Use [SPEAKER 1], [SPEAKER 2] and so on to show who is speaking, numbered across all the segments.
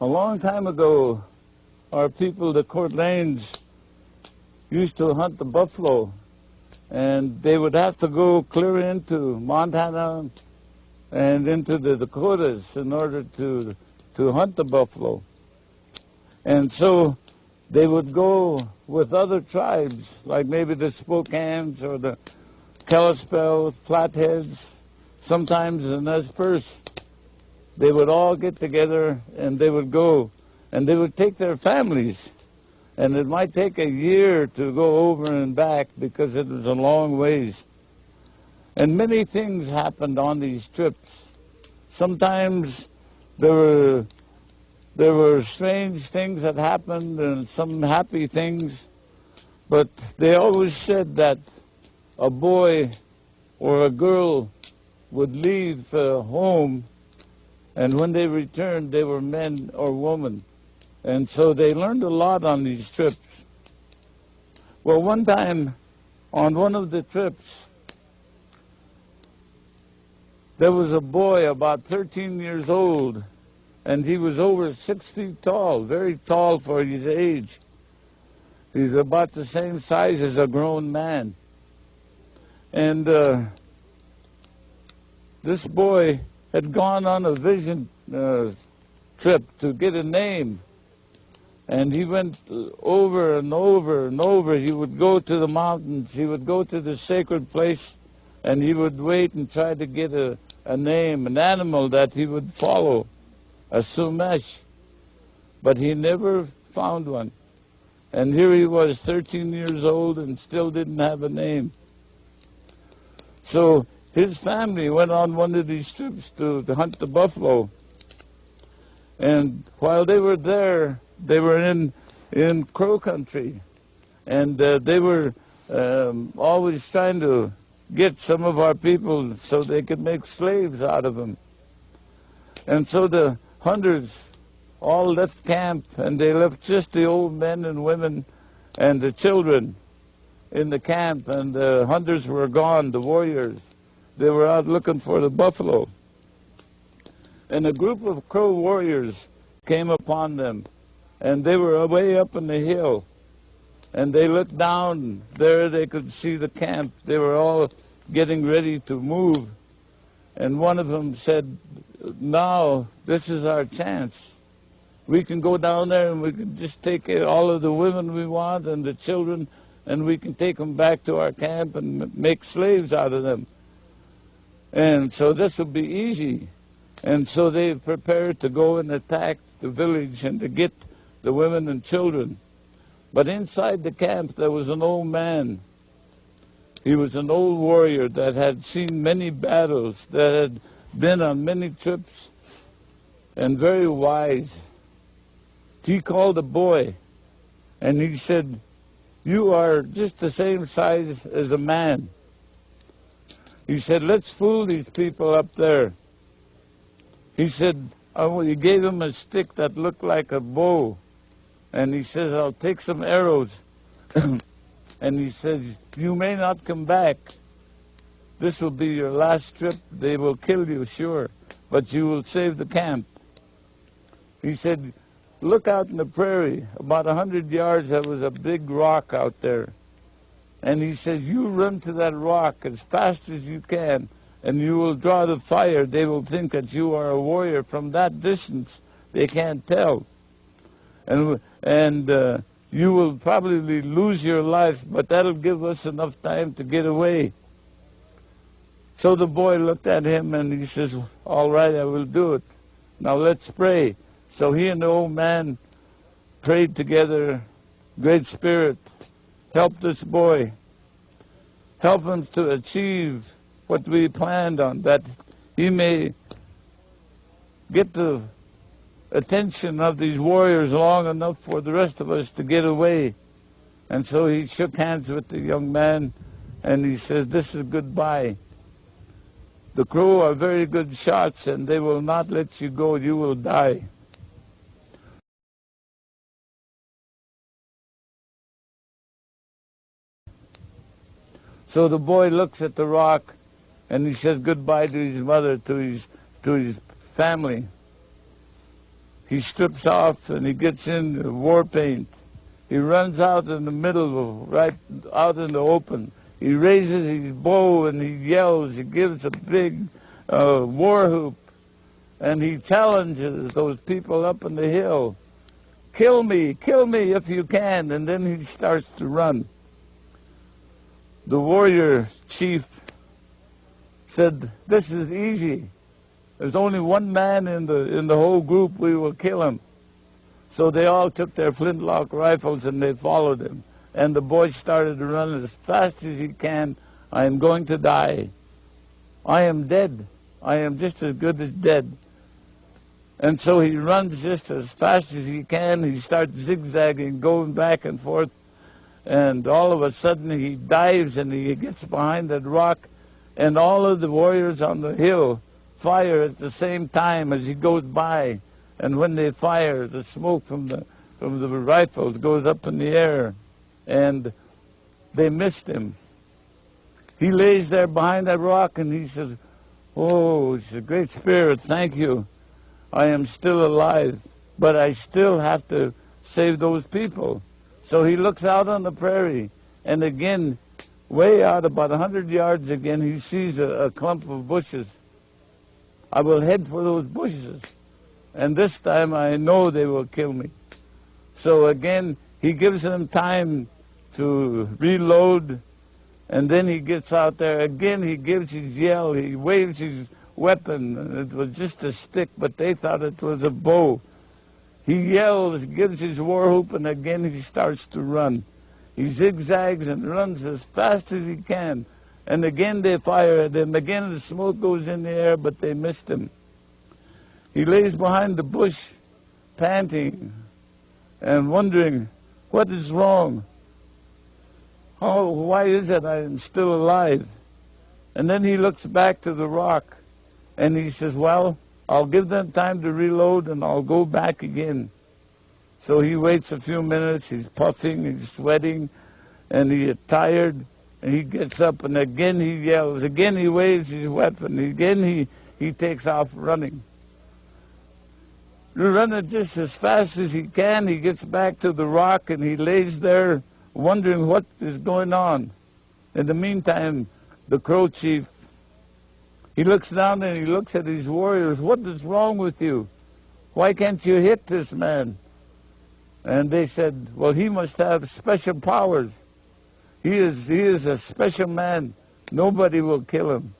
[SPEAKER 1] A long time ago, our people, the Coeur Lanes, used to hunt the buffalo, and they would have to go clear into Montana and into the Dakotas in order to hunt the buffalo. And so they would go with other tribes, like maybe the Spokanes or the Kalispel, Flatheads, sometimes the Nez Perce. They would all get together and they would go, and they would take their families. And it might take a year to go over and back because it was a long ways. And many things happened on these trips. Sometimes there were strange things that happened and some happy things, but they always said that a boy or a girl would leave home, and when they returned, they were men or women. And so they learned a lot on these trips. Well, one time on one of the trips, there was a boy about 13 years old, and he was over 6 feet tall, very tall for his age. He's about the same size as a grown man. And this boy had gone on a vision trip to get a name. And he went over and over and over. He would go to the mountains. He would go to the sacred place, and he would wait and try to get a name, an animal that he would follow, a sumesh. But he never found one. And here he was, 13 years old, and still didn't have a name. So his family went on one of these trips to hunt the buffalo. And while they were there, they were in Crow country, and they were always trying to get some of our people so they could make slaves out of them. And so the hunters all left camp, and they left just the old men and women and the children in the camp, and the hunters were gone, the warriors. They were out looking for the buffalo. And a group of Crow warriors came upon them, and they were way up in the hill. And they looked down. There they could see the camp. They were all getting ready to move. And one of them said, "Now, this is our chance. We can go down there and we can just take all of the women we want and the children, and we can take them back to our camp and make slaves out of them. And so this will be easy." And so they prepared to go and attack the village and to get the women and children. But inside the camp there was an old man. He was an old warrior that had seen many battles, that had been on many trips, and very wise. He called a boy, and he said, "You are just the same size as a man." He said, "Let's fool these people up there." He said, he gave him a stick that looked like a bow. And he says, "I'll take some arrows." And he says, "You may not come back. This will be your last trip. They will kill you, sure, but you will save the camp." He said, "Look out in the prairie. About 100 yards, there was a big rock out there." And he says, "You run to that rock as fast as you can, and you will draw the fire. They will think that you are a warrior. From that distance, they can't tell. And you will probably lose your life, but that'll give us enough time to get away." So the boy looked at him and he says, "All right, I will do it. Now let's pray." So he and the old man prayed together. Great Spirit, help this boy. Help him to achieve what we planned on, that he may get the attention of these warriors long enough for the rest of us to get away. And so he shook hands with the young man, and he says, "This is goodbye. The Crow are very good shots, and they will not let you go. You will die." So the boy looks at the rock, and he says goodbye to his mother, to his family. he strips off and he gets in war paint. He runs out in the middle, right out in the open. He raises his bow and he yells. He gives a big war whoop. And he challenges those people up on the hill. Kill me if you can. And then he starts to run. The warrior chief said, this is easy. There's only one man in the whole group. We will kill him. So they all took their flintlock rifles and they followed him. And the boy started to run as fast as he can. I am going to die. I am dead. I am just as good as dead. And so he runs just as fast as he can. He starts zigzagging, going back and forth. And all of a sudden he dives and he gets behind that rock. And all of the warriors on the hill fire at the same time as he goes by. And when they fire, the smoke from the rifles goes up in the air. And they missed him. He lays there behind that rock and he says, oh, it's a great spirit, thank you. I am still alive, but I still have to save those people. So he looks out on the prairie, and again, way out about 100 yards again, he sees a clump of bushes. I will head for those bushes, and this time I know they will kill me. So again, he gives them time to reload, and then he gets out there. Again, he gives his yell, he waves his weapon. It was just a stick, but they thought it was a bow. He yells, gives his war whoop, and again he starts to run. He zigzags and runs as fast as he can. And again they fire at him. Again the smoke goes in the air, but they missed him. He lays behind the bush, panting and wondering, what is wrong? Oh, why is it I am still alive? And then he looks back to the rock. And he says, well, I'll give them time to reload and I'll go back again. So he waits a few minutes, he's puffing, he's sweating, and he is tired, and he gets up and again he yells, again he waves his weapon, again he takes off running. Running just as fast as he can, he gets back to the rock and he lays there wondering what is going on. In the meantime, the Crow chief, he looks down and he looks at his warriors. What is wrong with you? Why can't you hit this man? And they said, well, he must have special powers. He is a special man. Nobody will kill him.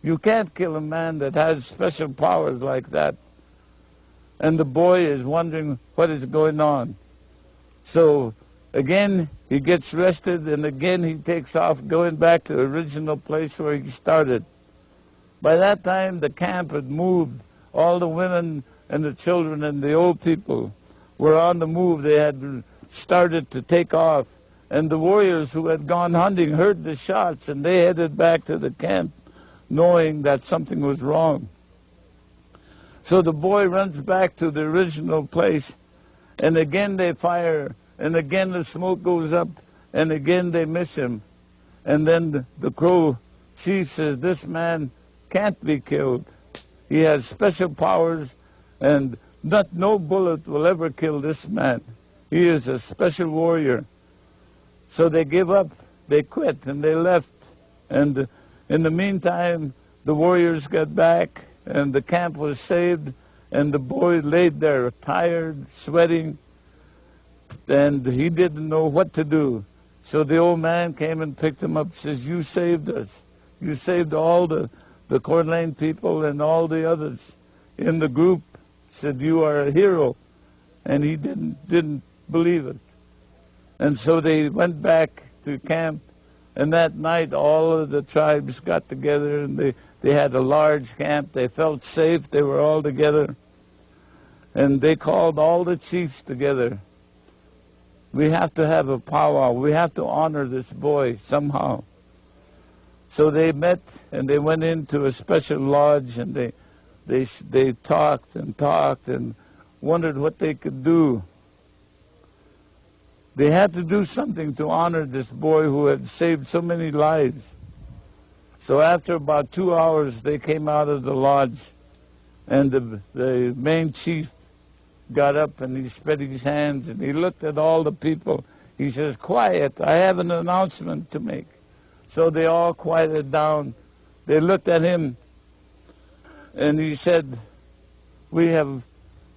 [SPEAKER 1] You can't kill a man that has special powers like that. And the boy is wondering what is going on. So again, he gets rested and again he takes off going back to the original place where he started. By that time, the camp had moved. All the women and the children and the old people were on the move. They had started to take off. And the warriors who had gone hunting heard the shots, and they headed back to the camp, knowing that something was wrong. So the boy runs back to the original place, and again they fire, and again the smoke goes up, and again they miss him. And then the Crow chief says, this man can't be killed. He has special powers, and no bullet will ever kill this man. He is a special warrior. So they give up, they quit, and they left. And in the meantime, the warriors got back, and the camp was saved, and the boy laid there, tired, sweating, and he didn't know what to do. So the old man came and picked him up, says, you saved us. You saved all the Coeur d'Alene people and all the others in the group. Said, you are a hero. And he didn't believe it. And so they went back to camp, and that night all of the tribes got together, and they had a large camp. They felt safe. They were all together. And they called all the chiefs together. We have to have a powwow. We have to honor this boy somehow. So they met, and they went into a special lodge, and they talked and wondered what they could do. They had to do something to honor this boy who had saved so many lives. So after about 2 hours, they came out of the lodge, and the main chief got up and he spread his hands and he looked at all the people. He says, quiet, I have an announcement to make. So they all quieted down. They looked at him and he said, we have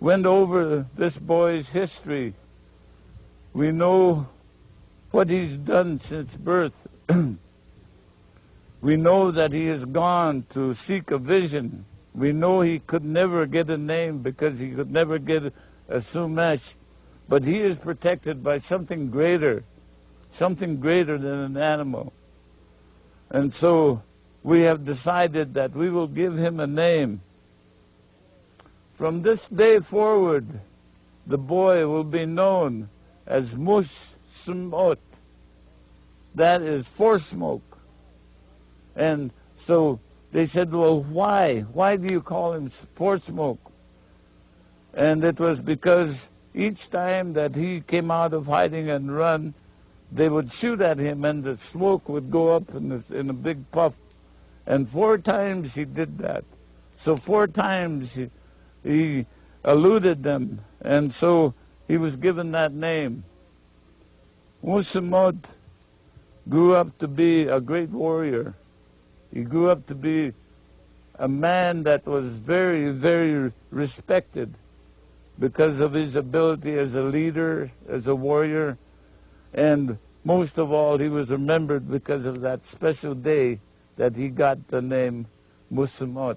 [SPEAKER 1] went over this boy's history. We know what he's done since birth. We know that he has gone to seek a vision. We know he could never get a name because he could never get a sumesh. But he is protected by something greater than an animal. And so we have decided that we will give him a name. From this day forward, the boy will be known as 4smokes. That is 4-smoke. And so they said, well, why? Why do you call him 4-smoke? And it was because each time that he came out of hiding and run, they would shoot at him and the smoke would go up in a big puff. And 4 times he did that. So 4 times he eluded them. And so he was given that name. 4smokes grew up to be a great warrior. He grew up to be a man that was very, very respected because of his ability as a leader, as a warrior, and most of all, he was remembered because of that special day that he got the name 4smokes.